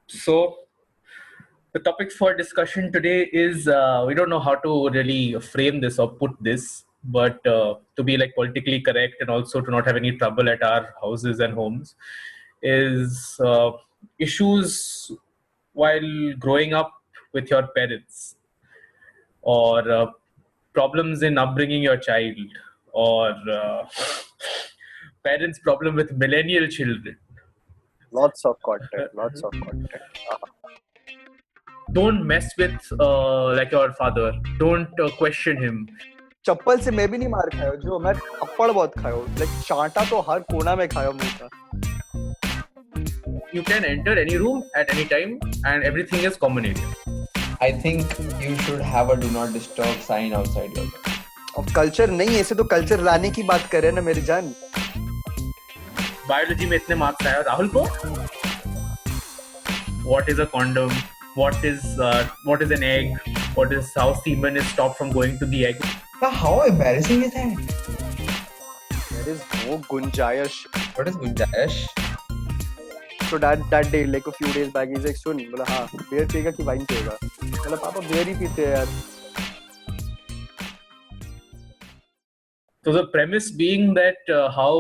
So the topic for discussion today is we don't know how to really frame this or put this, but to be like politically correct and also to not have any trouble at our houses and homes is issues while growing up with your parents, or problems in upbringing your child, or parents' problem with millennial children. Lots of content. Lots of content. Don't mess with like your father. Don't question him. चप्पल से मैं भी नहीं मार खाया हूँ, जो मैं थप्पड़ बहुत खाया हूँ, लाइक चांटा तो हर कोना में खाया हूँ मुंह का. You can enter any room at any time, and everything is common area. I think you should have a do not disturb sign outside your door. अब कल्चर नहीं है, ऐसे तो कल्चर लाने की बात कर रहे हैं ना मेरी जान. बायोलॉजी में इतने मार्क्स आए राहुल को. What is a condom? What is an egg? What is how semen is stopped from going to the egg? Now, how embarrassing is that? There is no gunjaish. What is Gunjayash? So that day, like a few days back, he's like, सुन, बोला हाँ, beer पिएगा कि wine पिएगा? बोला पापा beer ही पीते हैं यार. So the premise being that how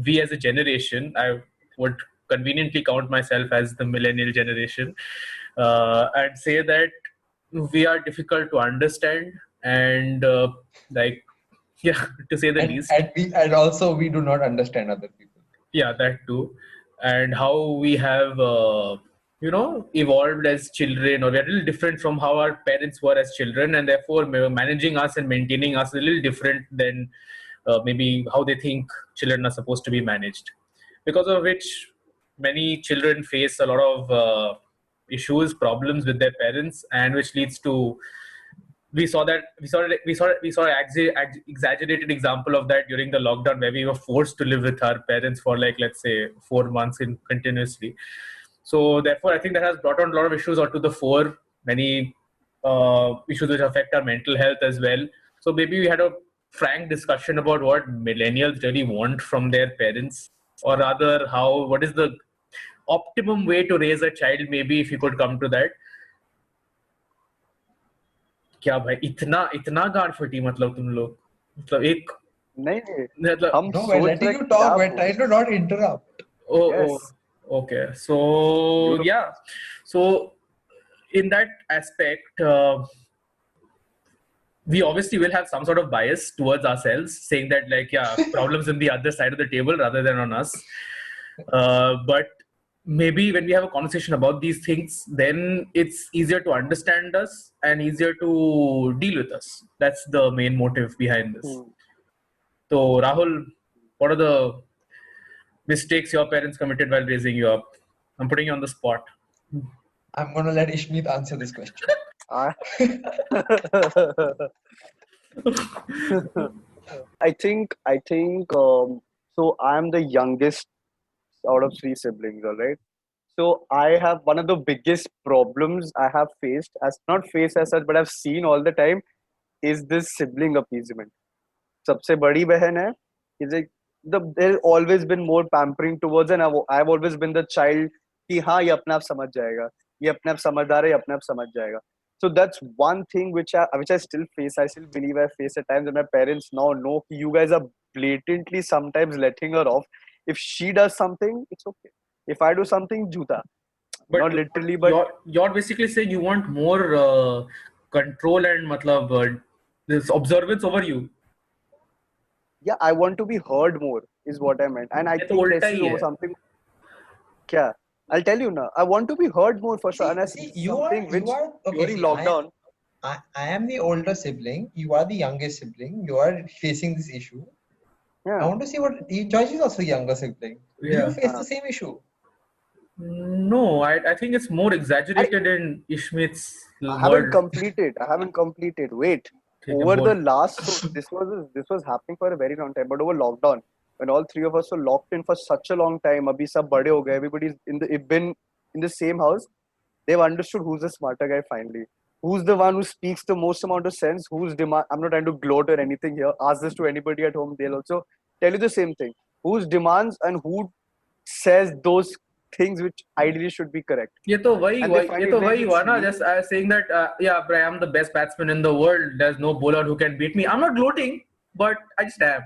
we as a generation, I would conveniently count myself as the millennial generation, and say that we are difficult to understand and like, yeah, to say the least. And also we do not understand other people. Yeah, that too. And how we have evolved as children, or we're a little different from how our parents were as children, and therefore managing us and maintaining us is a little different than maybe how they think children are supposed to be managed, because of which many children face a lot of issues, problems with their parents, and which leads to we saw exaggerated example of that during the lockdown, where we were forced to live with our parents for, like, let's say 4 months continuously. So therefore I think that has brought on a lot of issues out to the fore, many issues which affect our mental health as well. So maybe we had a frank discussion about what millennials really want from their parents, or rather what is the optimum way to raise a child, maybe, if you could come to that. क्या भाई इतना गांड फटी, मतलब तुम लोग, मतलब एक नहीं मतलब हम No, we're सोच letting रहे you talk. We're trying to not interrupt. Yes. Okay, so yeah, so in that aspect we obviously will have some sort of bias towards ourselves, saying that, like, yeah, problems in the other side of the table rather than on us, but maybe when we have a conversation about these things, then it's easier to understand us and easier to deal with us. That's the main motive behind this. So Rahul, what are the mistakes your parents committed while raising you up? I'm putting you on the spot. I'm gonna let Ishmeet answer this question. I think so I'm the youngest out of 3 siblings, all right? So I have one of the biggest problems I have faced, as not faced as such, but I've seen all the time, is this sibling appeasement. सबसे बड़ी बहन है, is like there's always been more pampering towards, and I've always been the child कि हाँ ये अपने आप समझ जाएगा, ये अपने आप समझदार है, ये अपने आप समझ जाएगा. So that's one thing which I still face. I still believe I face at times, and my parents now know you guys are blatantly sometimes letting her off. If she does something, it's okay. If I do something, juta. But Not literally, but you're basically saying you want more control and this observance over you. yeah, I want to be heard more is what I meant, and I ये तो think उल्टा this ही है. is something. क्या? I'll tell you now. I want to be heard more for sure, and I see something which during lockdown. I am the older sibling. You are the youngest sibling. You are facing this issue. Yeah. I want to see what Joyjeev is also the younger sibling. Do Yeah. you face the same issue? No, I think it's more exaggerated in Ishmeet's I haven't world. completed. Wait. ठीक है, Over बोल. the last, so this was happening for a very long time, but over lockdown, when all 3 of us were locked in for such a long time, abhi sab bade ho gaye, everybody's been in the same house, they've understood who's the smarter guy finally. Who's the one who speaks the most amount of sense, I'm not trying to gloat or anything here. Ask this to anybody at home, they'll also tell you the same thing. Whose demands and who says those things which ideally should be correct. ये तो वही And they find it like हुआ it's ना, me. just saying that yeah, but I am the best batsman in the world. There's no bowler who can beat me. I'm not gloating, but I just am.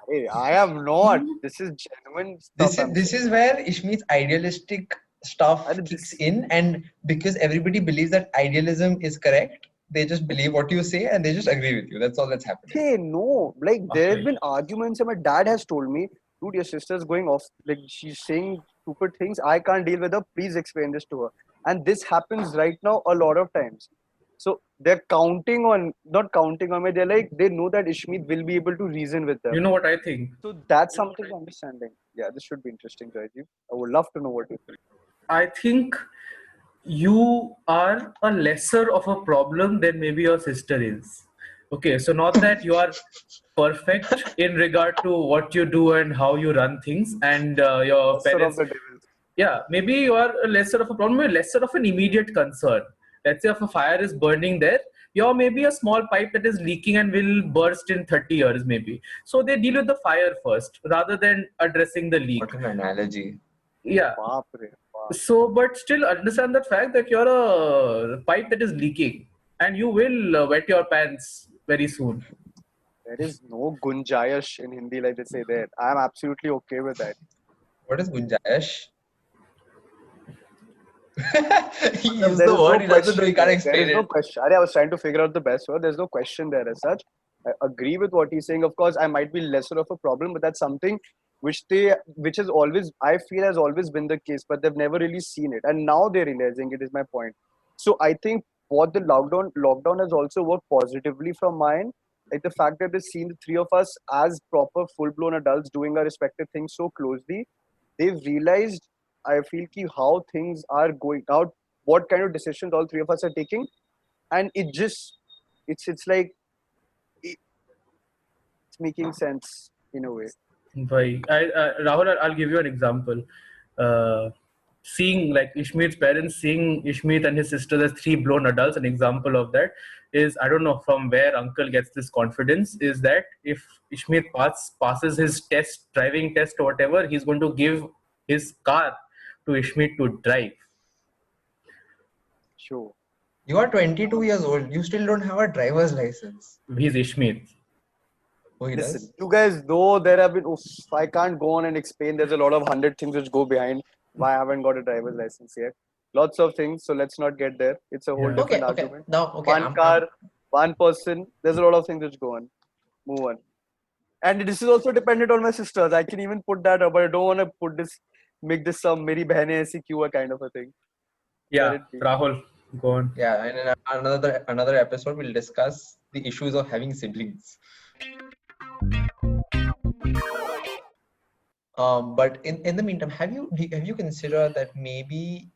Hey, I am not. This is genuine stuff I'm This saying. is where Ishmeet's idealistic stuff And kicks this, in, and because everybody believes that idealism is correct, they just believe what you say and they just agree with you. That's all that's happening. hey, no, like there have Okay. been arguments, and my dad has told me, dude, your sister's going off, like she's saying stupid things. I can't deal with her. Please explain this to her. And this happens right now a lot of times. So they're not counting on me. They're like, they know that Ishmeet will be able to reason with them. You know what I think? So that's something understanding. Yeah, this should be interesting, Joyjeev. I would love to know what you think. I think you are a lesser of a problem than maybe your sister is. Okay, so not that you are perfect in regard to what you do and how you run things, and your Lesser of parents. the devils. Yeah, maybe you are a lesser of a problem, a lesser of an immediate concern. Let's say if a fire is burning there, you're maybe a small pipe that is leaking and will burst in 30 years, maybe. So they deal with the fire first rather than addressing the leak. What an analogy. Yeah. Baap re, baap. So, but still understand the fact that you're a pipe that is leaking and you will wet your pants very soon. There is no gunjayash in Hindi like they say there. I'm absolutely okay with that. What is Gunjayash? He used There the is word, no he doesn't know, he question. can't There explain is no it. question. I was trying to figure out the best word. There's no question there as such. I agree with what he's saying. Of course, I might be lesser of a problem, but that's something which has always, I feel, has always been the case, but they've never really seen it, and now they're realizing it. Is my point. So I think what the lockdown has also worked positively from mine, like the fact that they've seen the three of us as proper full-blown adults doing our respective things so closely, they've realized, I feel, ki how things are going out, what kind of decisions all three of us are taking, and it's like it's making sense in a way. Why? Rahul, I'll give you an example. Seeing like Ishmeet's parents, seeing Ishmeet and his sister as three blown adults, an example of that is, I don't know from where uncle gets this confidence, is that if Ishmeet passes his driving test or whatever, he's going to give his car to Ishmeet to drive. Sure. You are 22 years old. You still don't have a driver's license. He's Ishmeet. Oh, he Listen, does? you guys know there have been. Oof, I can't go on and explain. There's a lot of 100 things which go behind why I haven't got a driver's license yet. Lots of things. So let's not get there. It's a whole Yeah. different Okay. argument. Now, okay, One car, one person. There's a lot of things which go on. Move on. And this is also dependent on my sisters. I can even put that up, but I don't want to make this some Meri Behne Aisi Kyun kind of a thing. Yeah, Let it be. Rahul, go on. yeah, and in another episode, we'll discuss the issues of having siblings. But in the meantime, have you considered that maybe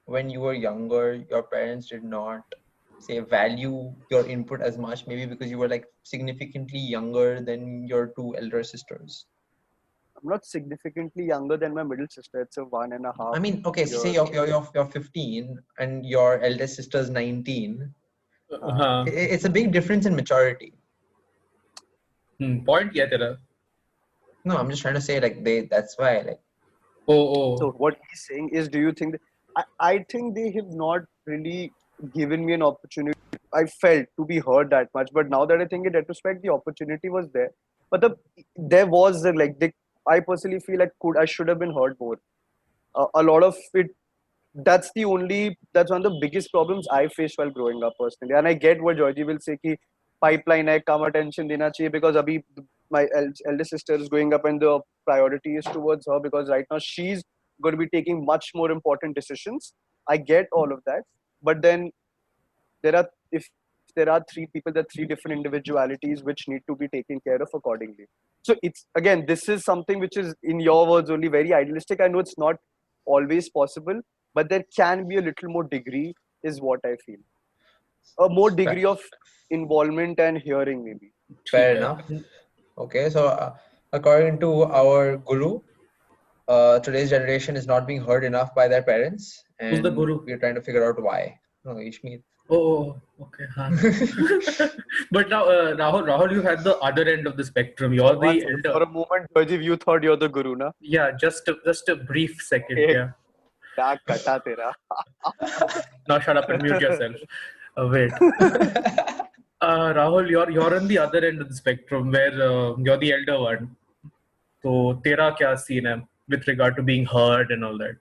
when you were younger, your parents did not say value your input as much, maybe because you were like significantly younger than your two elder sisters? I'm not significantly younger than my middle sister. It's a 1.5 I mean, okay, so say years. you're 15 and your eldest sister's 19. Uh, It's a big difference in maturity. point क्या तेरा? No, I'm just trying to say like that's why like So Oh. what he's saying is, do you think I think they have not really given me an opportunity. I felt to be heard that much, but now that I think in retrospect, the opportunity was there. But there was I personally feel like I should have been heard more. A lot of it. That's one of the biggest problems I faced while growing up personally. And I get what Joyjeev will say कि pipeline hai, kam attention dena chahiye, because abhi my eldest sister is growing up and the priority is towards her, because right now she's going to be taking much more important decisions. I get all of that, but then if there are three people, there are three different individualities which need to be taken care of accordingly. So it's, again, this is something which is, in your words only, very idealistic. I know it's not always possible, but there can be a little more degree, is what I feel. A more degree of involvement and hearing, maybe. fair enough. Okay, so according to our guru, today's generation is not being heard enough by their parents, Who's the and guru? we're trying to figure out why. No, Ishmeet. Okay. But now, Rahul, you had the other end of the spectrum. You're One the second. elder. For a moment, Joyjeev, you thought you're the guru, na? Yeah, just a brief second. Ek Yeah. क्या कटा तेरा? Now shut up and mute yourself. Wait. Rahul, you're on the other end of the spectrum where you're the elder one. So tera kya scene hai with regard to being heard and all that?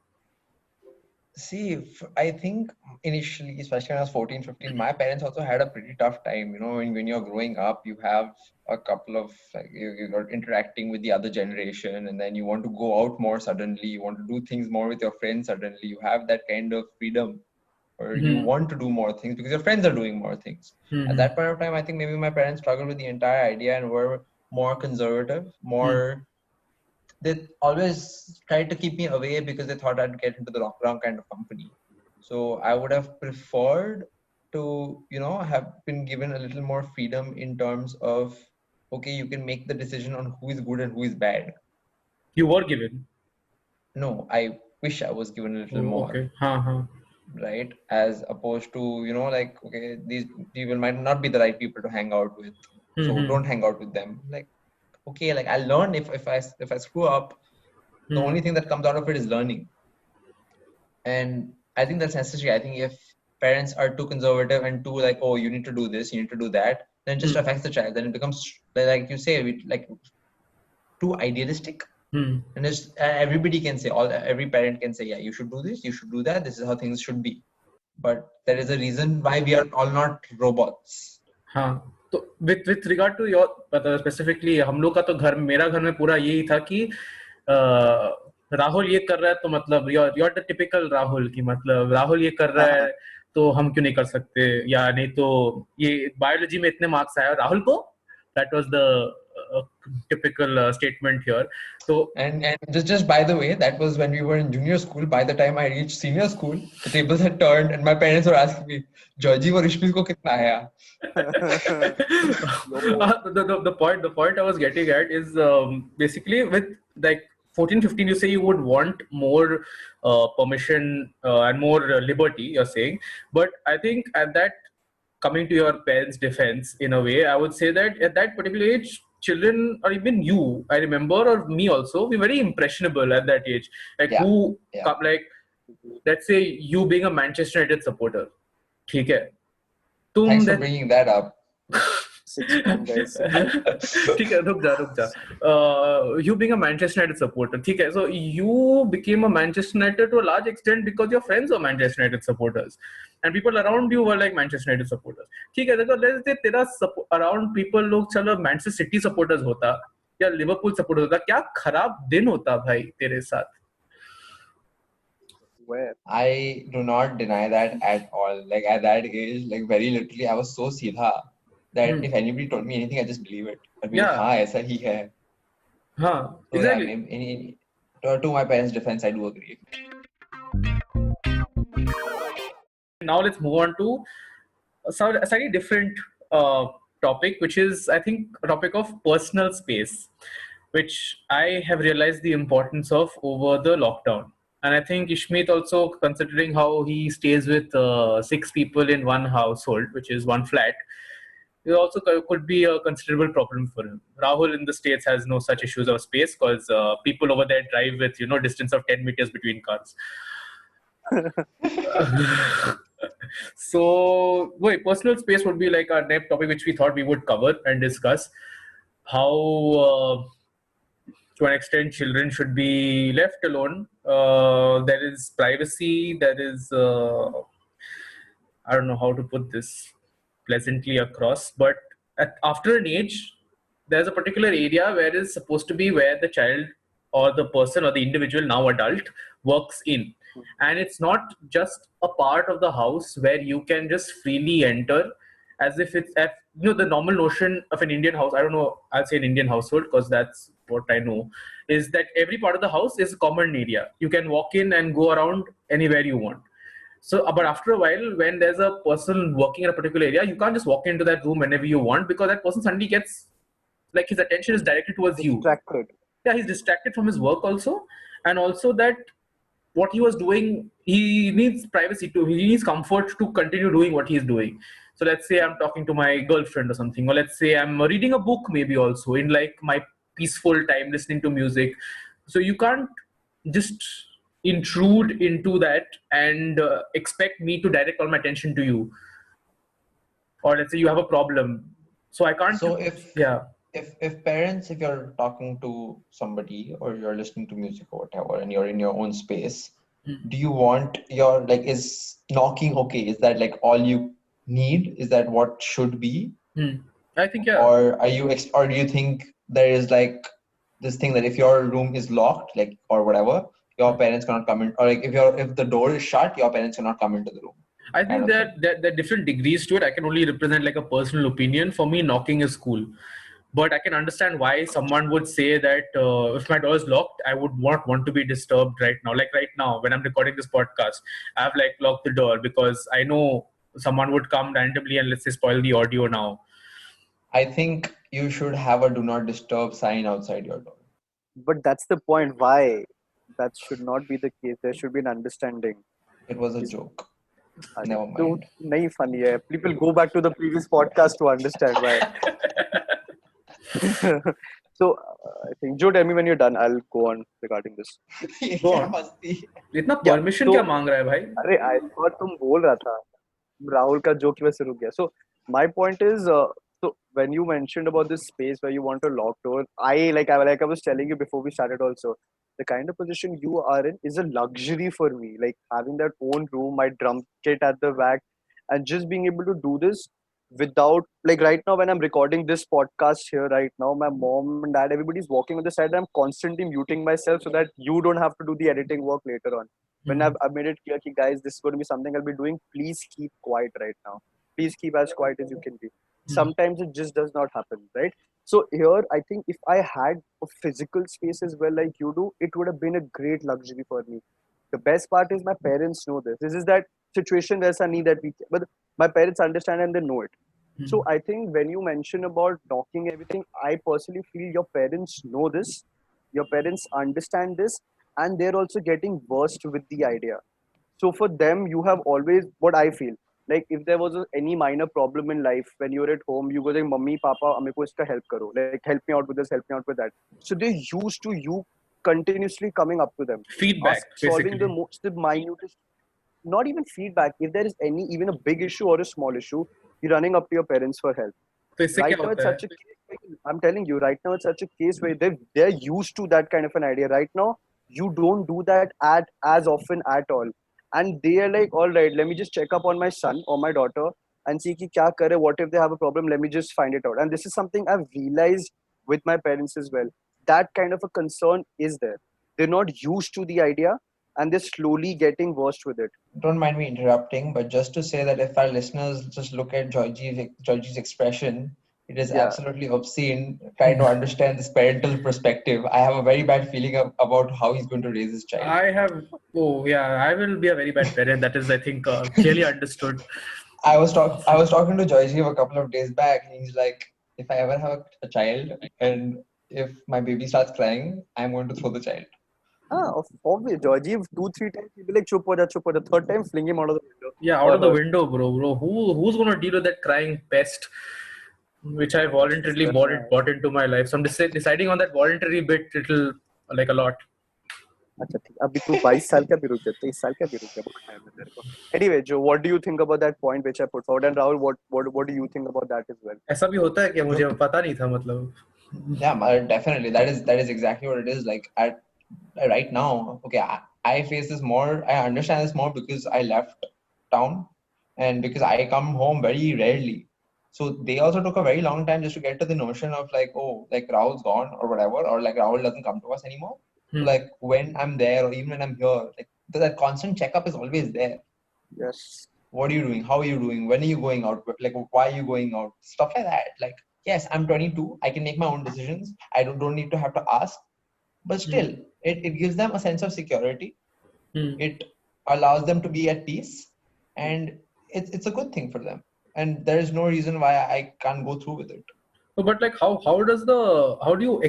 See, I think initially, especially when I was 14, 15, my parents also had a pretty tough time. You know, when you're growing up, you have a couple of, like, you're interacting with the other generation, and then you want to go out more suddenly. You want to do things more with your friends suddenly. You have that kind of freedom, or you want to do more things because your friends are doing more things. At that point of time, I think maybe my parents struggled with the entire idea and were more conservative, more. They always tried to keep me away because they thought I'd get into the wrong kind of company. So I would have preferred to, have been given a little more freedom in terms of, okay, you can make the decision on who is good and who is bad. You were given. No, I wish I was given a little more. Okay. Right? As opposed to, like, okay, these people might not be the right people to hang out with. So don't hang out with them. Like, okay, like I'll learn if I screw up, the only thing that comes out of it is learning. And I think that's necessary. I think if parents are too conservative and too like, oh, you need to do this, you need to do that, then it just affects the child. Then it becomes, like you say, like too idealistic. And everybody can say, every parent can say, yeah, you should do this, you should do that, this is how things should be. But there is a reason why we are all not robots. तो with regard to your specifically हम लोग का तो मेरा घर में पूरा यही था कि राहुल ये कर रहा है तो मतलब you're the typical राहुल की मतलब राहुल ये कर रहा है तो हम क्यों नहीं कर सकते या नहीं तो ये बायोलॉजी में इतने मार्क्स आया राहुल को that was the typical statement here. So and just by the way, that was when we were in junior school. By the time I reached senior school, the tables had turned, and my parents were asking me, "Joyjeev or Ishmeet ko kitna aaya?" The point I was getting at is basically with like 14, 15, you say you would want more permission and more liberty. You're saying, but I think at that. Coming to your parents' defense, in a way, I would say that at that particular age, children, or even you, I remember, or me also, we're very impressionable at that age. Like like, let's say you being a Manchester United supporter. ठीक है. Thanks for bringing that up. ठीक है, रुक जा. You being a Manchester United supporter, ठीक है. So you became a Manchester United to a large extent because your friends were Manchester United supporters, and people around you were like Manchester United supporters. ठीक है, देखो, let's say तेरा around people लोग चलो Manchester City supporters होता या Liverpool supporters होता, क्या खराब दिन होता भाई तेरे साथ. Where? I do not deny that at all. Like at that age, like very literally, I was so seedha that if anybody told me anything, I just believe it. I'd be like, हाँ, ऐसा ही है. हाँ, so exactly. To my parents' defense, I do agree. Now let's move on to a slightly different topic, which is, I think, a topic of personal space, which I have realized the importance of over the lockdown. And I think Ishmeet also, considering how he stays with 6 people in one household, which is one flat, it also could be a considerable problem for him. Rahul in the States has no such issues of space because people over there drive with, distance of 10 meters between cars. So, personal space would be like our next topic, which we thought we would cover and discuss. How, to an extent, children should be left alone. There is privacy. There is, I don't know how to put this pleasantly across, but after an age, there's a particular area where it's supposed to be where the child or the person or the individual, now adult, works in. And it's not just a part of the house where you can just freely enter as if it's, the normal notion of an Indian house, I don't know, I'll say an Indian household because that's what I know, is that every part of the house is a common area. You can walk in and go around anywhere you want. So, but after a while, when there's a person working in a particular area, you can't just walk into that room whenever you want because that person suddenly gets, like, his attention is directed towards distracted. Yeah, he's distracted from his work also. And also that what he was doing, he needs privacy too. He needs comfort to continue doing what he's doing. So let's say I'm talking to my girlfriend or something, or let's say I'm reading a book maybe also in like my peaceful time, listening to music. So you can't just intrude into that and expect me to direct all my attention to you, or let's say you have a problem, so I can't. So Yeah. if parents, if you're talking to somebody or you're listening to music or whatever, and you're in your own space, do you want your, like, is knocking okay? Is that like all you need? Is that what should be? I think, yeah. Or are you or do you think there is like this thing that if your room is locked, like, or whatever, your parents cannot come in, or like if the door is shut, your parents cannot come into the room, I kind think of thing? that there are different degrees to it. I can only represent like a personal opinion. For me, knocking is cool, but I can understand why someone would say that if my door is locked, I would not want to be disturbed right now. Like right now, when I'm recording this podcast, I've like locked the door because I know someone would come randomly and let's say spoil the audio now. I think you should have a do not disturb sign outside your door. But that's the point. Why? That should not be the case. There should be an understanding. It was a Is joke. अरे, Never don't mind. नहीं funny है. People go back to the previous podcast to understand why. So I think Joe, tell me when you're done. I'll go on regarding this. ये Go क्या on. मस्ती है? इतना Yeah. Permission So क्या मांग रहा है भाई? अरे I thought तुम बोल रहा था. Rahul का joke की वजह से रुक गया. So my point is, so when you mentioned about this space where you want a locked door, I was telling you before we started also, the kind of position you are in is a luxury for me. Like having that own room, my drum kit at the back, and just being able to do this without, like, right now when I'm recording this podcast here right now, my mom and dad, everybody's walking on the side. I'm constantly muting myself so that you don't have to do the editing work later on. When I've made it clear, ki, guys, this is going to be something I'll be doing. Please keep quiet right now. Please keep as quiet as you can be. Sometimes it just does not happen, right? So here, I think if I had a physical space as well, like you do, it would have been a great luxury for me. The best part is my parents know this. This is that situation where Sunny that we, but my parents understand and they know it. So I think when you mention about knocking everything, I personally feel your parents know this, your parents understand this, and they're also getting versed with the idea. So for them, you have always, what I feel, like if there was any minor problem in life when you're at home, you go like, "Mummy, Papa, मेरे को इसका help करो, like help me out with this, help me out with that." So they're used to you continuously coming up to them, Feedback, solving the basically. most, the minutest, not even feedback. If there is any, even a big issue or a small issue, you're running up to your parents for help. तो इससे Right क्या now, it's होता है? such a case. I'm telling you, right now, it's such a case where they're used to that kind of an idea. Right now, you don't do that at as often at all, and they are like, all right, let me just check up on my son or my daughter and see ki kya kare. What if they have a problem? Let me just find it out. And this is something I've realized with my parents as well. That kind of a concern is there. They're not used to the idea, and they're slowly getting versed with it. Don't mind me interrupting, but just to say that if our listeners just look at Joyjeev's expression, it is Yeah. absolutely obscene trying to understand this parental perspective. I have a very bad feeling about how he's going to raise his child. Oh yeah, I will be a very bad parent. That is, I think, clearly understood. I was talking to Joyjeev a couple of days back, and he's like, if I ever have a child and if my baby starts crying, I'm going to throw the child. Obvious. Joyjeev 2-3 times he'll be like, chup ho ja, chup ho ja. Third time, fling him out of the window. Yeah, out Or of the her. window, bro. Who's gonna deal with that crying pest, which I voluntarily brought into my life? So I'm deciding on that voluntary bit. It'll like a lot. अच्छा ठीक अभी तू 22 साल का भी रुक जा 23 साल का भी रुक जा बहुत टाइम है तेरे को anyway Joe, what do you think about that point which I put forward, and Rahul, what do you think about that as well? ऐसा भी होता है क्या? मुझे पता नहीं था मतलब. Yeah, definitely. That is exactly what it is. Like at right now, okay, I face this more. I understand this more because I left town and because I come home very rarely. So they also took a very long time just to get to the notion of like, oh, like Rahul's gone or whatever, or like Rahul doesn't come to us anymore. So like when I'm there or even when I'm here, like that constant checkup is always there. Yes. What are you doing? How are you doing? When are you going out? Like why are you going out? Stuff like that. Like yes, I'm 22. I can make my own decisions. I don't need to have to ask. But still, it gives them a sense of security. It allows them to be at peace, and it's a good thing for them. And there is no reason why I can't go through with it. But like how do you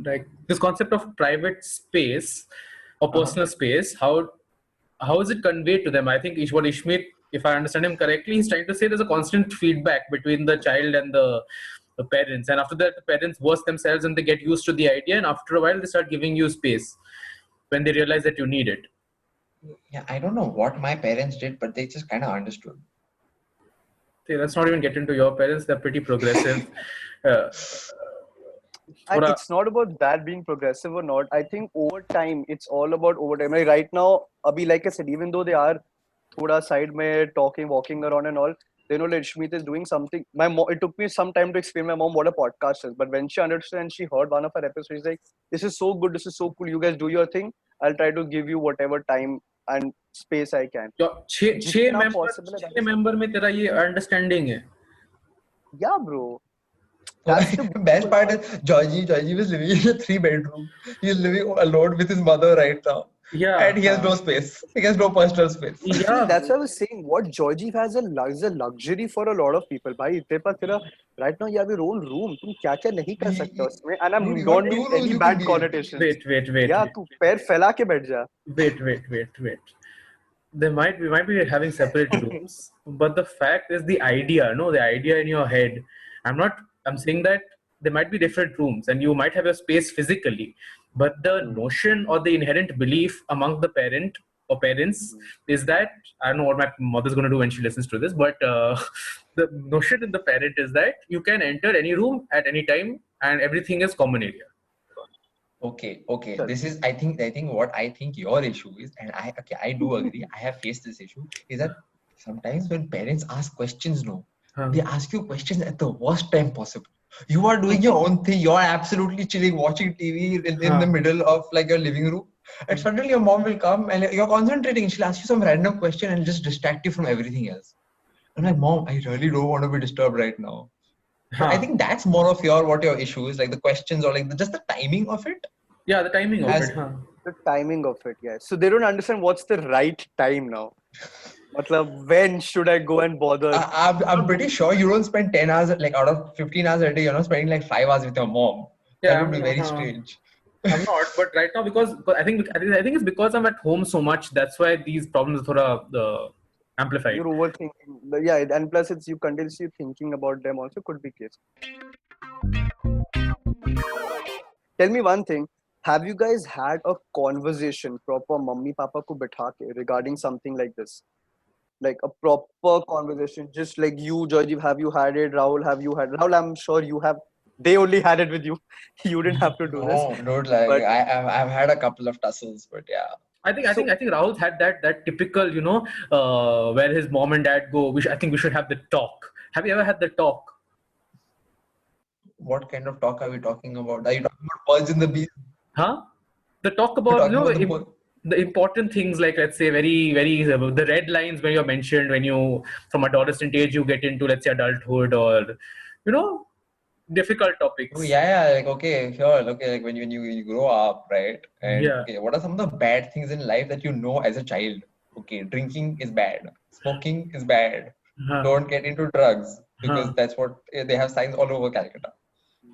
like this concept of private space or personal space, how is it conveyed to them? I think what Ishmeet, if I understand him correctly, he's trying to say there's a constant feedback between the child and the parents, and after that the parents verse themselves and they get used to the idea, and after a while they start giving you space when they realize that you need it. Yeah, I don't know what my parents did, but they just kind of understood. See, let's not even get into your parents. They're pretty progressive. Uh, And थोड़ा- it's not about that being progressive or not. I think over time, it's all about over time. Like right now, abhi, like I said, even though they are thoda side mein talking, walking around and all, they know that Ishmeet is doing something. My mom, it took me some time to explain my mom what a podcast is. But when she understood and she heard one of her episodes, she's like, "This is so good. This is so cool. You guys do your thing. I'll try to give you whatever time and space I can." तो छह Jitna member possible hai, that छह is. Member में तेरा ये understanding है. Yeah, bro. So That's the best beautiful part part. is Joyjeev is living in a 3-bedroom. He's living alone with his mother right now. Yeah, And he has no space. He has no personal space. See, yeah, that's bro. what I was saying. What Joyjeev has is a luxury for a lot of people. भाई तेरे पास तेरा right now you have your own room. तुम क्या क्या नहीं कर सकते उसमें? And I'm Dude, you not got 2 mean rooms any you can bad be in. connotations. Wait. Yeah, तू पैर फैला के बैठ जा. Wait. We might be having separate rooms, but the fact is the idea, no, the idea in your head. I'm saying that there might be different rooms and you might have your space physically, but the notion or the inherent belief among the parent or parents is that, I don't know what my mother's going to do when she listens to this, but the notion in the parent is that you can enter any room at any time and everything is common area. Okay. Sure. This is I think what I think your issue is, and I do agree. I have faced this issue, is that sometimes when parents ask questions, Huh. they ask you questions at the worst time possible. You are doing your own thing, you're absolutely chilling, watching TV in the middle of like your living room, and suddenly your mom will come and you're concentrating, she'll ask you some random question and just distract you from everything else. I'm like, Mom, I really don't want to be disturbed right now. But I Huh. think that's more of what your issue is, like the questions or like just the timing of it. Yeah, the timing of As it. Huh. The timing of it, yeah. So they don't understand what's the right time now. मतलब when should I go and bother? I'm pretty sure you don't spend 10 hours, like out of 15 hours a day, you're not spending like 5 hours with your mom. That Yeah, would be very strange. I'm not, but right now because I think it's because I'm at home so much. That's why these problems are amplified. You're overthinking. Yeah, and plus it's you continuously thinking about them also could be case. Tell me one thing. Have you guys had a conversation, proper mummy papa ko bitha ke, regarding something like this? Like a proper conversation, just like you, Joyjeev, have you had it? Rahul, have you had it? Rahul, I'm sure you have. They only had it with you. You didn't have to do this. No, dude, like But I've had a couple of tussles, but yeah. so I think Rahul had that typical, where his mom and dad go. I think we should have the talk. Have you ever had the talk? What kind of talk are we talking about? Are you talking about birds in the bees? Huh? The talk You're about talking about the important things, like let's say very the red lines when you're mentioned when you from adolescent age you get into, let's say, adulthood, or you know difficult Oh, topics. yeah, like okay, sure, okay, like when you grow up, right? And Yeah. okay, what are some of the bad things in life that you know as a child? Okay, drinking is bad, smoking is bad, Huh. don't get into drugs because Huh. that's what they have signs all over Calcutta.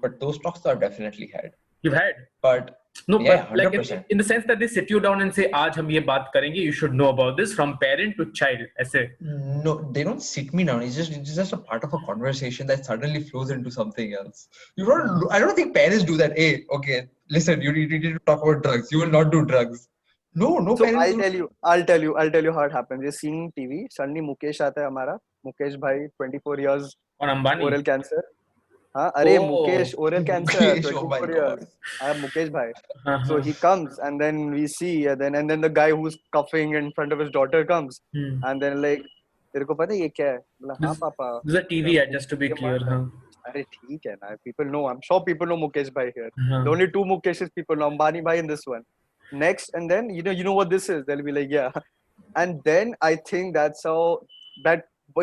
But those talks are definitely had. You've had. But No, yeah, but like 100%. in the sense that they sit you down and say, "Aaj hum ye baat karenge. You should know about this from parent to child." Aise. No, they don't sit me down. It's just a part of a conversation that suddenly flows into something else. I don't think parents do that. Hey, okay, listen, you need to talk about drugs. You will not do drugs. No so parents do. I'll tell you how it happens. You're seeing TV. Suddenly Mukesh आता है हमारा. Mukesh bhai, 24 years, On Ambani. oral cancer. हाँ, अरे Oh. Mukesh, oral cancer, Mukesh, oh my 24 God. years. I am Mukesh bhai. So Uh-huh. he comes, and then we see, and then the guy who's coughing in front of his daughter comes, Hmm. and then like, तेरे को पता है ये क्या है? बोला हाँ This, पापा. this is a TV ad, just to be ये clear. मार रहा है. Huh? अरे ठीक है ना. People know. I'm sure people know Mukesh bhai here. Uh-huh. The only two Mukeshes people know, Ambani bhai and this one. Next, and then you know what this is. They'll be like, yeah. And then I think that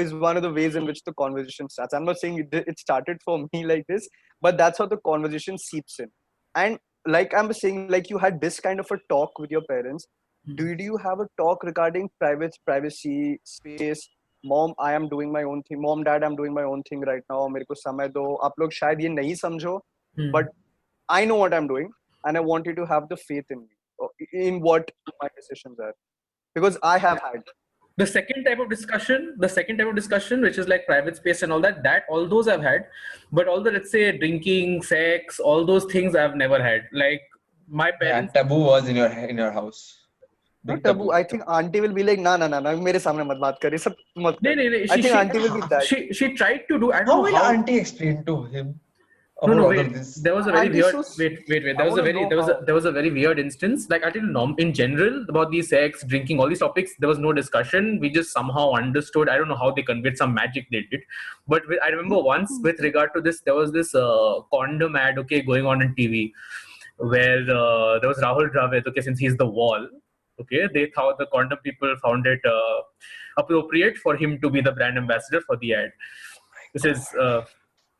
is one of the ways in which the conversation starts. I'm not saying it started for me like this, but that's how the conversation seeps in. And like I'm saying, like you had this kind of a talk with your parents. Do you have a talk regarding privacy, space? Mom, I am doing my own thing. Mom, Dad, I'm doing my own thing right now. मेरे को समय दो. आप लोग शायद ये नहीं समझो, Hmm. but I know what I'm doing, and I want you to have the faith in me, in what my decisions are, because I have had. The second type of discussion, which is like private space and all that all those I've had, but all the, let's say, drinking, sex, all those things I've never had. Like my Yeah, parents, taboo was in your house. Not taboo. I think auntie will be like, nah, मेरे सामने मत बात कर, ये सब मत कर. No. I think auntie will be that. She tried to do. I don't How know will how. auntie explain to him No, about all wait. of this? There was a very Auntie weird. so. Wait. I There was a wanna very. know There was a. how. There was a very weird instance. Like I didn't know in general about these sex, drinking, all these topics. There was no discussion. We just somehow understood. I don't know how they conveyed some magic they did, but I remember once with regard to this, there was this condom ad, okay, going on TV, where there was Rahul Dravid. Okay, since he's the wall. Okay, they thought the condom people found it appropriate for him to be the brand ambassador for the ad. This is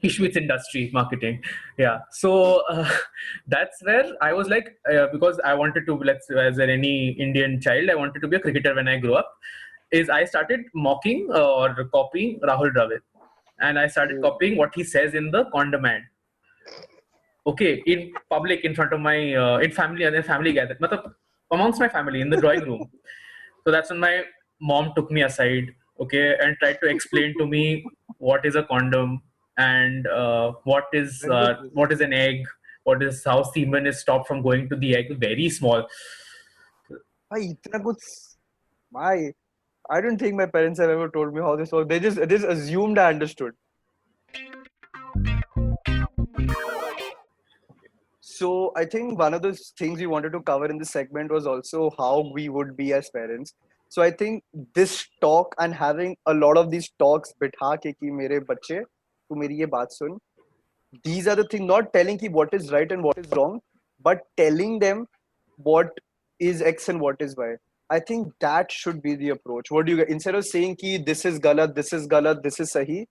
Ishmeet's industry marketing. Yeah. So that's where I was like, because I wanted to, as any Indian child, I wanted to be a cricketer when I grew up. Is I started mocking or copying Rahul Dravid, and I started copying what he says in the condom ad. Okay, in public, in front of my, in family, and then family gathered, amongst my family in the drawing room. So that's when my mom took me aside, okay, and tried to explain to me what is a condom and what is an egg, what is how semen is stopped from going to the egg. Very small. भाई इतना कुछ. My, I don't think my parents have ever told me how this works. They just assumed I understood. So I think one of the things we wanted to cover in this segment was also how we would be as parents. So I think this talk and having a lot of these talks बिठा के कि मेरे बच्चे तू मेरी ये बात सुन. These are the things, not telling ki what is right and what is wrong, but telling them what is X and what is Y. I think that should be the approach. What do you get? Instead of saying ki this is galat, this is galat, this is sahi,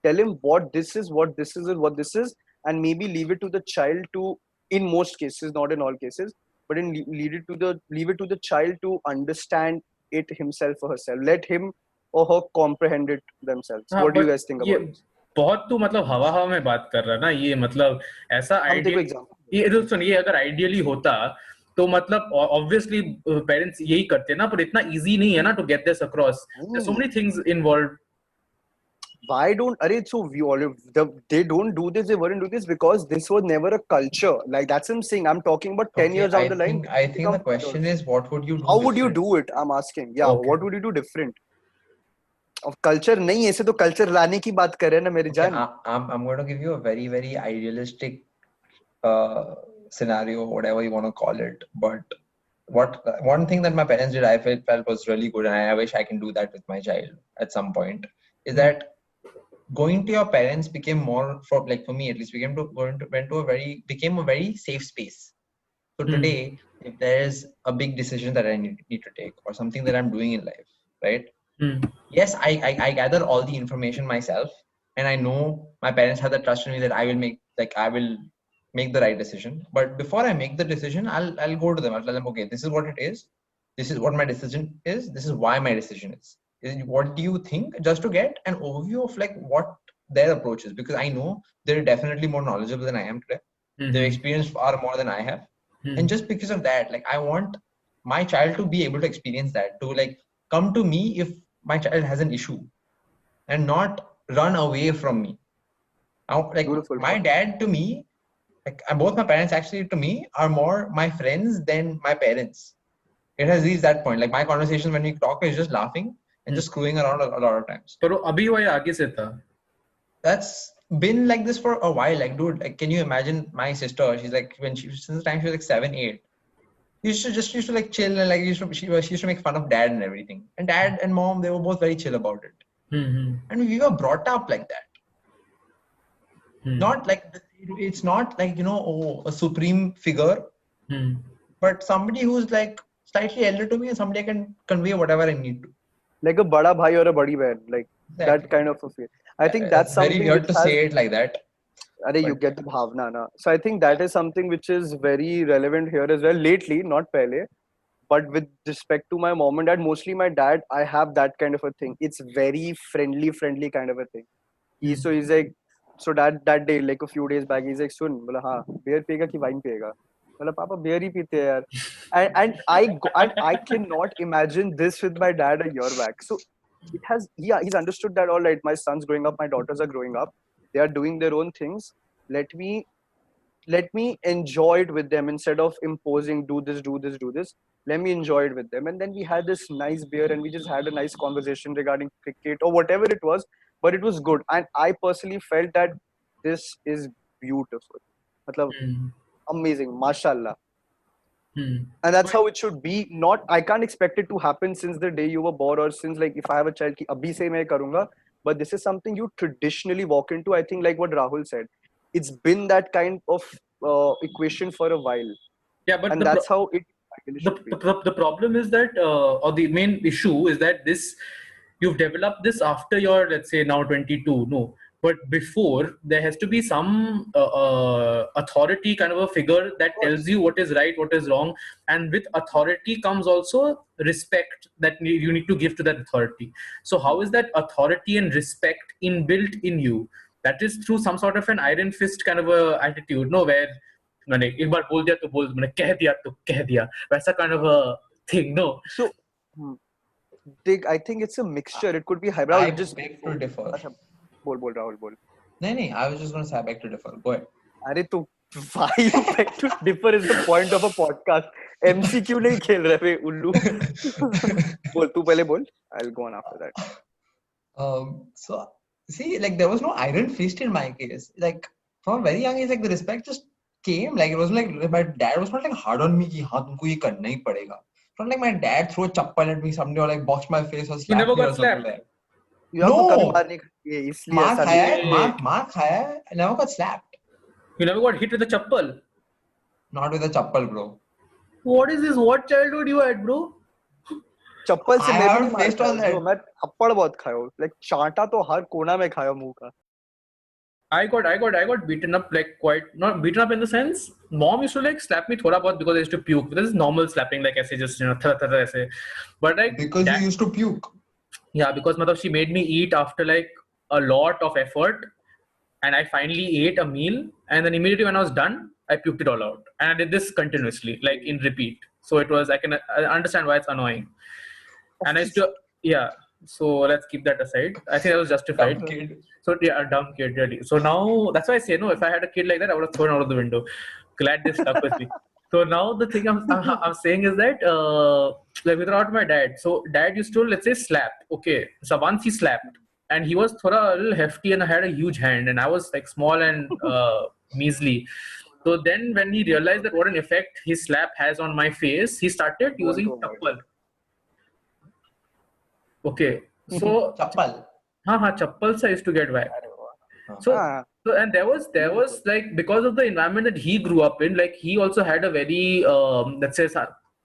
tell him what this is, what this is, and what this is, and maybe leave it to the child to, in most cases, not in all cases, but leave it to the child to understand it himself or herself. Let him or her comprehend it themselves. हाँ, What do you but guys think ये about this? बहुत तो मतलब हवा हवा में बात कर रहा है ना ये मतलब ऐसा हम देखो आइडियल एग्जाम्पल. ये तो सुनिए अगर आइडियली होता तो मतलब ऑब्वियसली पेरेंट्स यही करते ना पर इतना इजी नहीं है ना to get this across there so many things involved Why don't so we all they don't do this, they wouldn't do this because this was never a culture. Like that's what I'm saying. I'm talking about 10 Okay, years down the line. I think the question is, what would you do How would you different? do it? I'm asking. Yeah, Okay. what would you do different? Of culture नहीं ऐसे तो culture लाने की बात कर रहे हैं ना मेरी जान. I'm going to give you a very, very idealistic scenario, whatever you want to call it. But one thing that my parents did, I felt was really good, and I wish I can do that with my child at some point, is that going to your parents became more, for me at least, became a very safe space. So today, if there's a big decision that I need to take or something that I'm doing in life, right? Yes, I gather all the information myself, and I know my parents have the trust in me that I will make the right decision. But before I make the decision, I'll go to them. I'll tell them, okay, this is what it is. This is what my decision is. This is why my decision is. What do you think? Just to get an overview of like what their approach is, because I know they're definitely more knowledgeable than I am today. They've experienced far more than I have. And just because of that, like I want my child to be able to experience that, to like come to me if my child has an issue and not run away from me. Like Beautiful. my dad to me, like both my parents actually to me are more my friends than my parents. It has reached that point. Like my conversations when we talk is just laughing and just screwing around a lot of times. पर अभी वो आगे से था. That's been like this for a while. Like, dude, like, can you imagine my sister? She's like, since the time she was like 7, 8, used to like chill and like she used to make fun of dad and everything. And dad and mom, they were both very chill about it. And we were brought up like that. Not like, it's not like, a supreme figure, but somebody who's like slightly elder to me and somebody I can convey whatever I need to. Like a bada bhai or a badi bahan, like Exactly. that kind of a feel. I think that's something very weird to say it like that. You get the bhavna, na. So I think that is something which is very relevant here as well. Lately, not pehle, but with respect to my mom and dad, mostly my dad, I have that kind of a thing. It's very friendly kind of a thing. So he's like, so that day, like a few days back, he's like, sun, bola, हाँ, beer piyega ki wine piyega? Bola, Papa, beer ही पीते हैं यार. And I cannot imagine this with my dad a year back. So he's understood that, all right, my son's growing up, my daughters are growing up, they are doing their own things. Let me let me enjoy it with them instead of imposing, do this, do this, do this. Let me enjoy it with them. And then we had this nice beer and we just had a nice conversation regarding cricket or whatever it was, but it was good. And I personally felt that this is beautiful. Matlab, Hmm. amazing, mashallah. Hmm. And that's how it should be. Not, I can't expect it to happen since the day you were born, or since, like, if I have a child ki abhi se main karunga. But this is something you traditionally walk into. I think, like what Rahul said, it's been that kind of equation for a while, Yeah, but and that's how it ideally should be. the problem is that or the main issue is that this you've developed this after you're, let's say, now 22. No, but before there has to be some authority kind of a figure that Of tells course. you what is right, what is wrong. And with authority comes also respect that you need to give to that authority. So how is that authority and respect inbuilt in you? That is through some sort of an iron fist kind of a attitude, no, where मैंने एक बार बोल दिया तो बोल, मैंने कह दिया तो कह दिया, वैसा kind of a thing, no. So, hmm, I think it's a mixture. It could be hybrid. I Rahul, just beg to differ. अच्छा, बोल Rahul, बोल. No, I was just going to say I beg to differ. Go ahead. अरे तू why you beg to differ is the point of a podcast. MCQ नहीं खेल रहे बे उल्लू. बोल, तू पहले बोल. I'll go on after that. So see, like there was no iron fist in my case. Like from a very young age, like the respect just came. Like it wasn't like my dad was not like hard on me कि हाँ तुमको ये करना ही पड़ेगा. It's not like my dad threw a chappal at me someday or like boxed my face or You slapped never me or got something slapped? like. You have to कभी No, मारने के इसलिए मार ऐसा खाया नहीं है, मार खाया है. I never got slapped. You never got hit with a chappal? Not with a chappal, bro. What is this? What childhood you had, bro? चप्पल से I मैं भी नहीं haven't मार faced खाया all जो that. मैं थप्पड़ बहुत खाया हूँ लाइक चांटा तो हर कोना में खाया मुंह का I got beaten up, like, quite not beaten up in the sense. Mom used to like slap me thoda bahut because I used to puke. This is normal slapping, like ऐसे just thara thara ऐसे. But like Because you used to puke. yeah, because matlab she made me eat after like a lot of effort, and I finally ate a meal, and then immediately when I was done, I puked it all out, and I did this continuously, like in repeat. So it was, I understand why it's annoying, and I used to, yeah. So let's keep that aside. I think that was justified. Dumb kid. So yeah, a dumb kid, really. So now that's why I say no. If I had a kid like that, I would have thrown out of the window. Glad they stuck with me. So now the thing I'm saying is that like without my dad. So dad used to, let's say, slap. Okay, so once he slapped, and he was thoda a little hefty, and I had a huge hand, and I was like small and measly. So then when he realized that what an effect his slap has on my face, he started want using to avoid chappal. Okay, so Chappal. chappals I used to get whacked. अरे वाह So, हाँ so and there was like, because of the environment that he grew up in, like he also had a very let's say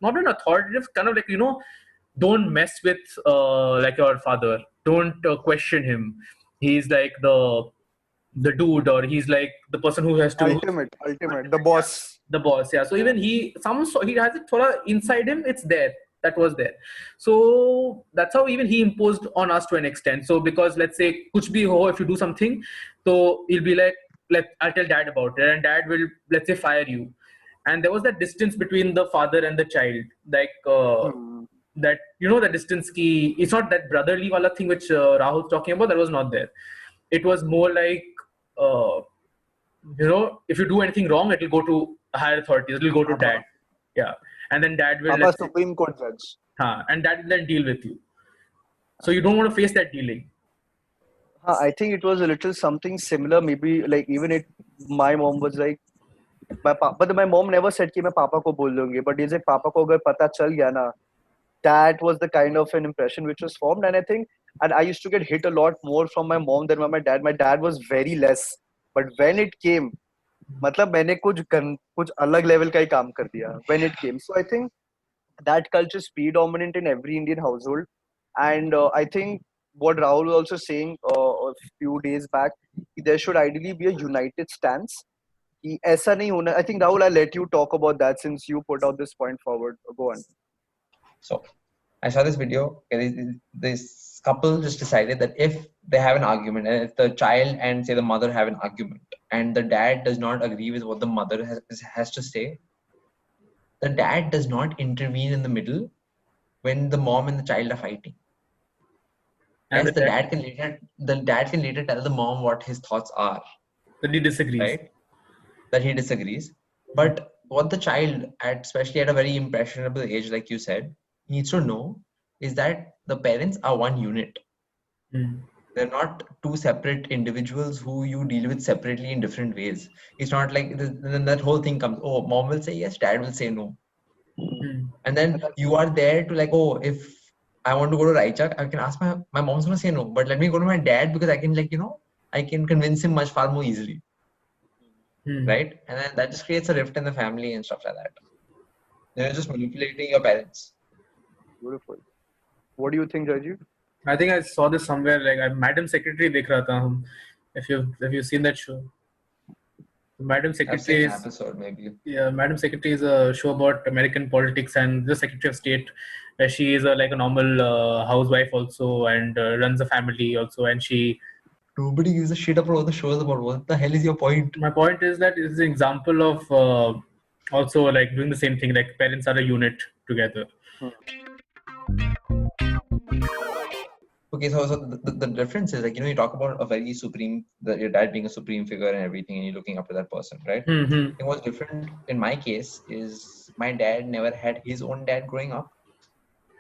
not an authoritative kind of, like, don't mess with like your father. Don't question him. He's like the dude, or he's like the person who has to ultimate the boss the boss. Yeah. So even he has it thoda inside him. It's there. That was there. So that's how even he imposed on us to an extent. So because let's say kuch bhi ho, if you do something, so he'll be like, I'll tell dad about it, and dad will, let's say, fire you. And there was that distance between the father and the child, like Hmm. that, the distance ki, it's not that brotherly wala thing which Rahul's talking about. That was not there. It was more like uh, if you do anything wrong, it will go to higher authorities. It will go to dad. Yeah. And then dad will, Papa let's say, Supreme Court judge and dad will then deal with you. So you don't want to face that dealing. I think it was a little something similar maybe like even it my mom was like but my mom never said कि मैं पापा को बोल दूंगी but ये पापा को अगर पता चल गया ना that was the kind of an impression which was formed and I think and I used to get hit a lot more from my mom than by my dad was very less but when it came मतलब मैंने कुछ अलग level का ही काम कर दिया when it came so I think that culture is predominant in every Indian household and I think what Rahul was also saying a few days back there should ideally be a united stance कि ऐसा नहीं होना I think Rahul I'll let you talk about that since you put out this point forward go on. So I saw this video. This couple just decided that if they have an argument, and if the child and say the mother have an argument, and the dad does not agree with what the mother has to say, the dad does not intervene in the middle when the mom and the child are fighting. And Yes, the dad can later tell the mom what his thoughts are. Then he disagrees. Right? that he disagrees. But what the child, especially at a very impressionable age, like you said, needs to know is that the parents are one unit. They're not two separate individuals who you deal with separately in different ways. It's not like then that whole thing comes, oh, mom will say yes, dad will say no. And then you are there to like, oh, if I want to go to Raichak, I can ask my mom's gonna say no, but let me go to my dad because I can I can convince him much far more easily. Right? And then that just creates a rift in the family and stuff like that. You're just manipulating your parents. Beautiful. What do you think, Joyjeev? I think I saw this somewhere. Like Madam Secretary dekh raha tha hum. If you've seen that show, Madam I've seen Secretary an is episode maybe. Madam Secretary is a show about American politics and the Secretary of State, where she is like a normal housewife also and runs a family also, and she. Nobody gives a shit about what the show is about. What the hell is your point? My point is that it's an example of also like doing the same thing. Like parents are a unit together. Okay, so the difference is like, you talk about a very supreme, your dad being a supreme figure and everything, and you're looking up to that person, right? Mm-hmm. And what's different in my case is my dad never had his own dad growing up.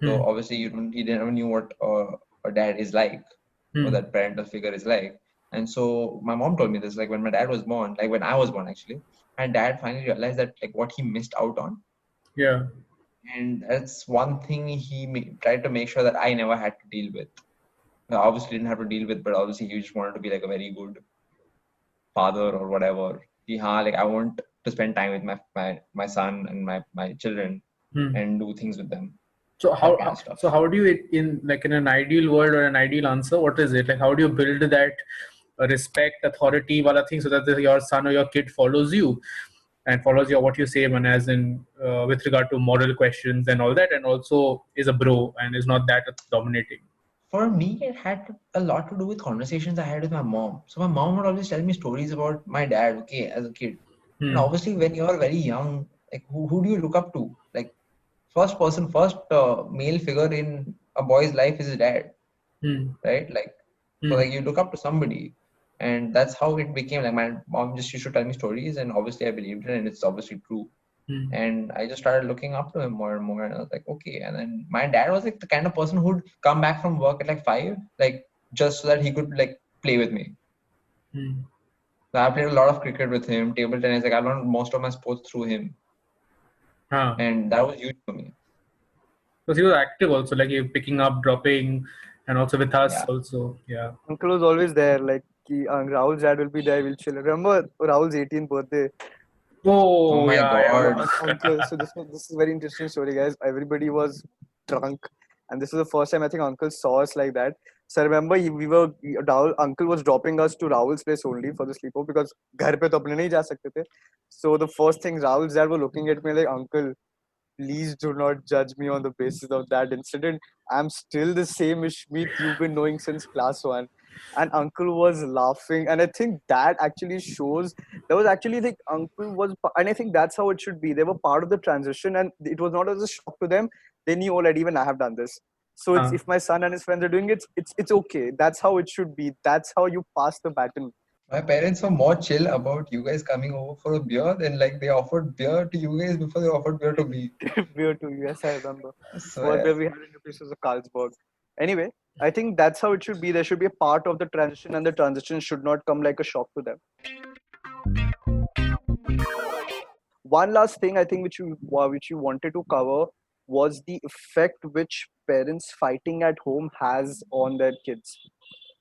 So obviously he never knew what a dad is like, or that parental figure is like. And so my mom told me this, like when my dad was born, like when I was born actually, my dad finally realized that like what he missed out on. Yeah. And that's one thing he tried to make sure that I never had to deal with. Obviously didn't have to deal with, but obviously he just wanted to be like a very good father or whatever. Like I want to spend time with my son and my children and do things with them. So That how do you in an ideal world or an ideal answer, what is it like? How do you build that respect, authority, wala thing, so that your son or your kid follows you and follows what you say, man, as in with regard to moral questions and all that, and also is a bro and is not that dominating? For me, it had a lot to do with conversations I had with my mom. So my mom would always tell me stories about my dad, okay, as a kid. And obviously, when you're very young, like who do you look up to? Like first male figure in a boy's life is his dad, right? Like so, like you look up to somebody, and that's how it became. Like my mom just used to tell me stories, and obviously I believed it, and it's obviously true. And I just started looking up to him more and more, and I was like, okay. And then my dad was like the kind of person who'd come back from work at like 5, like just so that he could like play with me. So I played a lot of cricket with him, table tennis. Like I learned most of my sports through him, and that was huge for me. Because he was active also, like he was picking up, dropping, and also with us also. Yeah. Uncle was always there. Like Rahul's dad will be there. We'll chill. Remember Rahul's 18th birthday? Oh my God. Uncle. So this is a very interesting story, guys. Everybody was drunk, and this is the first time I think Uncle saw us like that. So I remember Uncle was dropping us to Rahul's place only for the sleepover because घर पे तो अपने नहीं जा सकते थे. So the first thing Rahul's dad were looking at me like, Uncle, please do not judge me on the basis of that incident. I'm still the same Ishmeet you've been knowing since class 1. And Uncle was laughing. And I think that actually shows there was actually like Uncle was, and I think that's how it should be. They were part of the transition, and it was not as a shock to them. They knew already when I have done this. So it's, if my son and his friends are doing it, it's okay. That's how it should be. That's how you pass the baton. My parents were more chill about you guys coming over for a beer than like they offered beer to you guys before they offered beer to me. Beer to you, yes, I remember. Where we had in the places of Carlsberg. Anyway, I think that's how it should be. There should be a part of the transition, and the transition should not come like a shock to them. One last thing I think which you wanted to cover was the effect which parents fighting at home has on their kids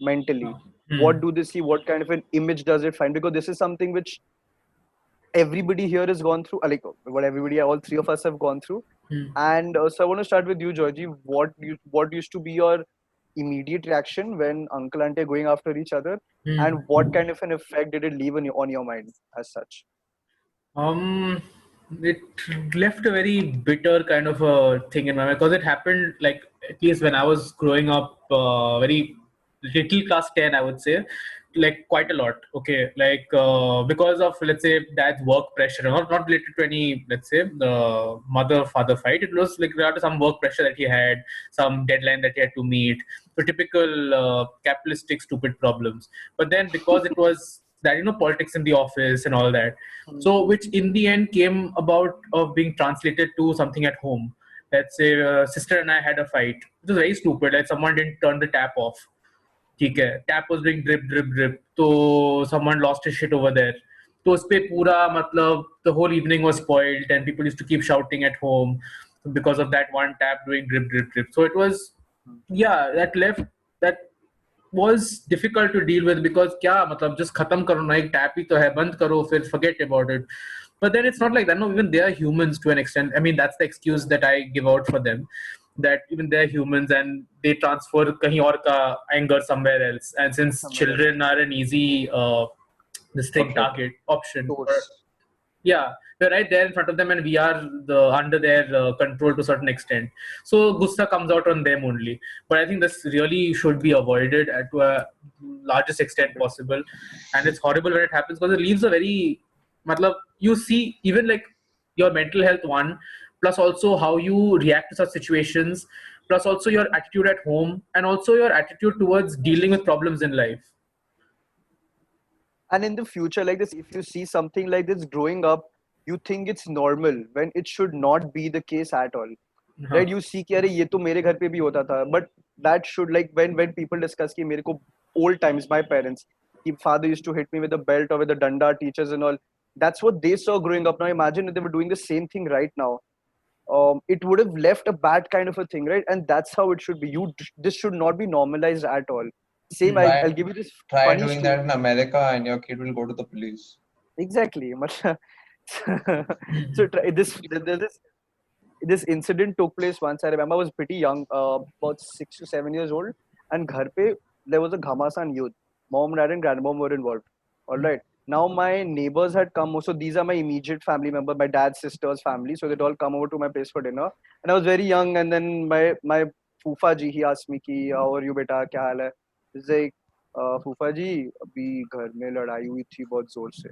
mentally. What do they see? What kind of an image does it find? Because this is something which everybody here has gone through, like what all three of us have gone through. And so I want to start with you, Joyjeev. What used to be your immediate reaction when uncle and auntie are going after each other, and what kind of an effect did it leave on your mind as such? It left a very bitter kind of a thing in my mind because it happened like at least when I was growing up, very little class 10, I would say, like quite a lot. Okay, like because of, let's say, dad's work pressure, not related to any, let's say, the mother-father fight. It was like related to some work pressure that he had, some deadline that he had to meet. So typical capitalistic stupid problems. But then because it was that, politics in the office and all that. So which in the end came about of being translated to something at home. Let's say sister and I had a fight. It was very stupid. Like someone didn't turn the tap off. ठीक है, tap was doing drip drip drip, तो someone lost his shit over there. तो उस पे पूरा मतलब the whole evening was spoiled and people used to keep shouting at home because of that one tap doing drip drip drip. So it was, yeah, that was difficult to deal with because क्या मतलब just खत्म करो ना, एक tap ही तो है, बंद करो फिर forget about it. But then it's not like that. No, even they are humans to an extent. I mean, that's the excuse that I give out for them. That even they're humans and they transfer kahin aur ka anger somewhere else. And since children are an easy this thing target option, yeah, we're right there in front of them, and we are under their control to a certain extent. So gussa comes out on them only. But I think this really should be avoided to a largest extent possible. And it's horrible when it happens because it leaves a very, matlab, you see even like your mental health one, plus also how you react to such situations, plus also your attitude at home, and also your attitude towards dealing with problems in life. And in the future, like this, if you see something like this growing up, you think it's normal when it should not be the case at all. Right? You see कि अरे ये तो मेरे घर पे भी होता था, but that should, like when people discuss कि मेरे को old times, my parents, कि father used to hit me with a belt or with a danda, teachers and all. That's what they saw growing up. Now imagine if they were doing the same thing right now. It would have left a bad kind of a thing, right? And that's how it should be. This should not be normalized at all. Same, I'll give you this try funny doing story. that in America and your kid will go to the police. Exactly. So this incident took place once. I remember I was pretty young, about 6 to 7 years old, and ghar pe there was a Ghamasan youth. Mom, dad, and grandmom were involved. All right. Now my neighbors had come. So these are my immediate family members, my dad's sister's family. So they'd all come over to my place for dinner. And I was very young. And then my Fufa ji, he asked me ki, how are you beta? Kya haal hai? He's like, Fufa ji, abhi ghar mein ladai hui thi bahut zor se.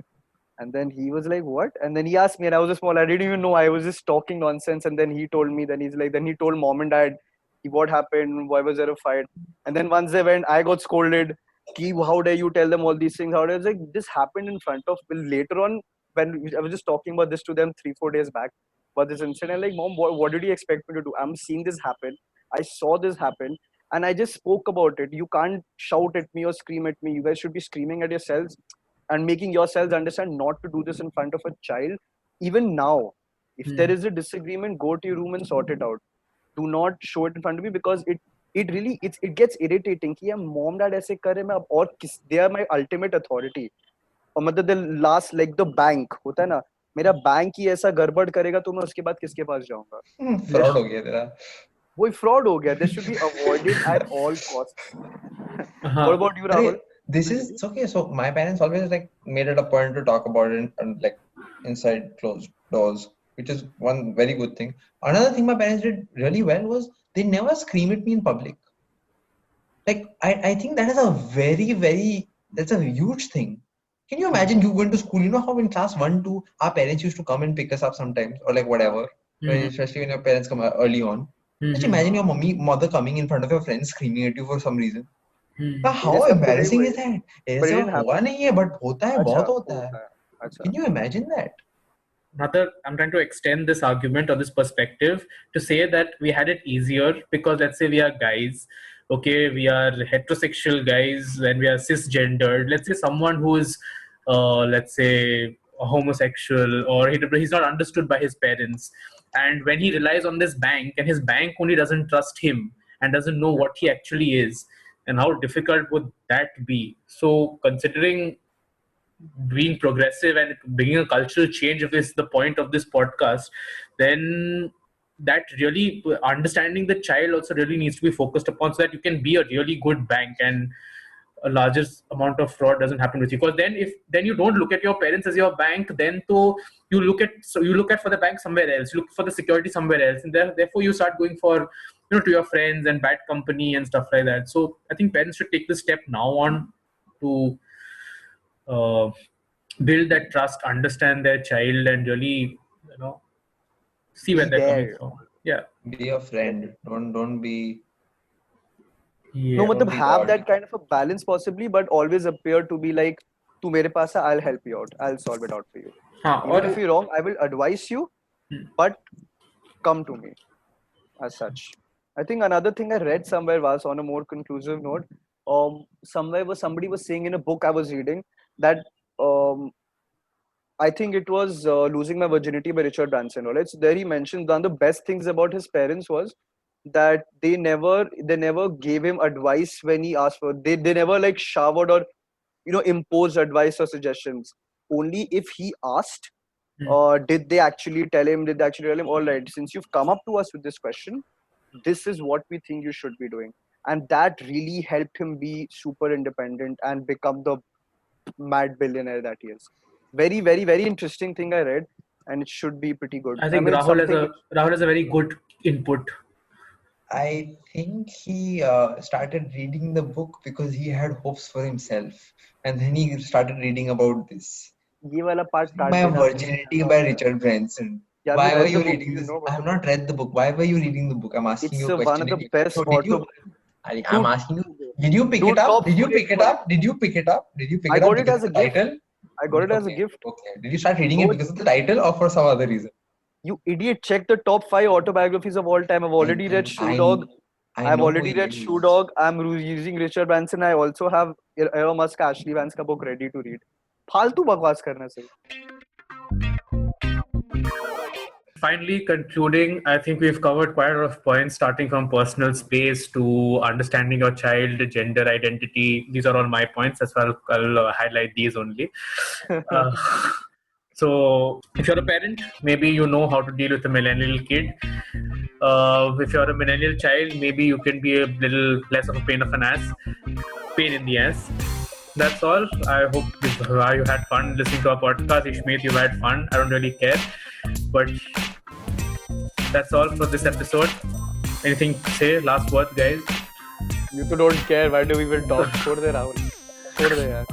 And then he was like, what? And then he asked me, and I was small. I didn't even know. I was just talking nonsense. And then he told me, then he told mom and dad, what happened? Why was there a fight? And then once they went, I got scolded. How dare you tell them all these things? How dare, like, this happened in front of, later on, when I was just talking about this to them 3-4 days back, about this incident. Like, mom, what did you expect me to do? I'm seeing this happen. I saw this happen. And I just spoke about it. You can't shout at me or scream at me. You guys should be screaming at yourselves and making yourselves understand not to do this in front of a child. Even now, if there is a disagreement, go to your room and sort it out. Do not show it in front of me, because it really it gets irritating कि यार mom dad ऐसे कर रहे हैं, मैं अब और किस, they are my ultimate authority. और मतलब the last, like the bank होता है ना, मेरा बैंक ही ऐसा गड़बड़ करेगा तो मैं उसके बाद किसके पास जाऊंगा? Fraud हो गया तेरा. वही fraud हो गया. This should be avoided at all costs. What about you, Rahul? This is okay. So my parents always like made it a point to talk about it like inside closed doors, which is one very good thing. Another thing my parents did really well was they never scream at me in public. Like I think that is a that's a huge thing. Can you imagine you going to school? You know how in class 1, 2, our parents used to come and pick us up sometimes, or like whatever, especially when your parents come early on. Just imagine your mother coming in front of your friends screaming at you for some reason. How embarrassing is that? ऐसा हुआ नहीं है, but होता है, बहुत होता है. Can you imagine that? Rather, I'm trying to extend this argument or this perspective to say that we had it easier because, let's say, we are guys, okay, we are heterosexual guys and we are cisgendered. Let's say someone who is, let's say, a homosexual, or he's not understood by his parents, and when he relies on this bank and his bank only doesn't trust him and doesn't know what he actually is, and how difficult would that be? So considering being progressive and bringing a cultural change, if is the point of this podcast, then that really understanding the child also really needs to be focused upon, so that you can be a really good bank and a largest amount of fraud doesn't happen with you. Because then you don't look at your parents as your bank, then you look at for the bank somewhere else, you look for the security somewhere else, and therefore you start going for to your friends and bad company and stuff like that. So I think parents should take this step now on to build that trust, understand their child, and really see where they're coming from. Yeah, be a friend. Don't be. No, matlab have that kind of a balance possibly, but always appear to be like तू मेरे पास है, I'll help you out, I'll solve it out for you. हाँ, Even और if you're wrong, I will advise you, but come to me as such. I think another thing I read somewhere was on a more conclusive note. Somebody was saying in a book I was reading that um, I think it was Losing My Virginity by Richard Branson. Right? So there he mentioned one of the best things about his parents was that they never gave him advice when he asked for. They never like showered or imposed advice or suggestions. Only if he asked, did they actually tell him? Did they actually tell him? All right, since you've come up to us with this question, this is what we think you should be doing, and that really helped him be super independent and become the mad billionaire that he is. Very, very, very interesting thing I read, and it should be pretty good. I think mean, it's something. Rahul has a very good input. I think he started reading the book because he had hopes for himself, and then he started reading about this. ये वाला part काट My देना. Virginity by Richard Branson. Yeah, Why you were read you the book, reading you this? know about I have the not read the book. Why were you reading the book? I'm asking It's you a one question of the again. best So I'm Dude, asking you, did you pick dude, it up? top Did you five pick it up? Did you pick it up? Did you pick I it up got it because as of a the gift. title? I got it as a Okay, gift. okay. Did you start reading it No, because of the title or for some other reason? you idiot! Check the top 5 autobiographies of all time. I've already read Shoe Dog. I I've know who already he read is. Shoe Dog. I'm using Richard Branson. I also have Elon Musk, Ashley Vance का book ready to read. फालतू बकवास करने से. Finally, concluding, I think we've covered quite a lot of points, starting from personal space to understanding your child, gender identity. These are all my points. That's why I'll highlight these only. So, if you're a parent, maybe you know how to deal with a millennial kid. If you're a millennial child, maybe you can be a little less of a pain in the ass. That's all. I hope you had fun listening to our podcast. Ishmeet, you had fun. I don't really care. But that's all for this episode. Anything to say? Last words, guys? You two don't care. Why do we even talk? छोड़ दे राहुल. छोड़ दे यार.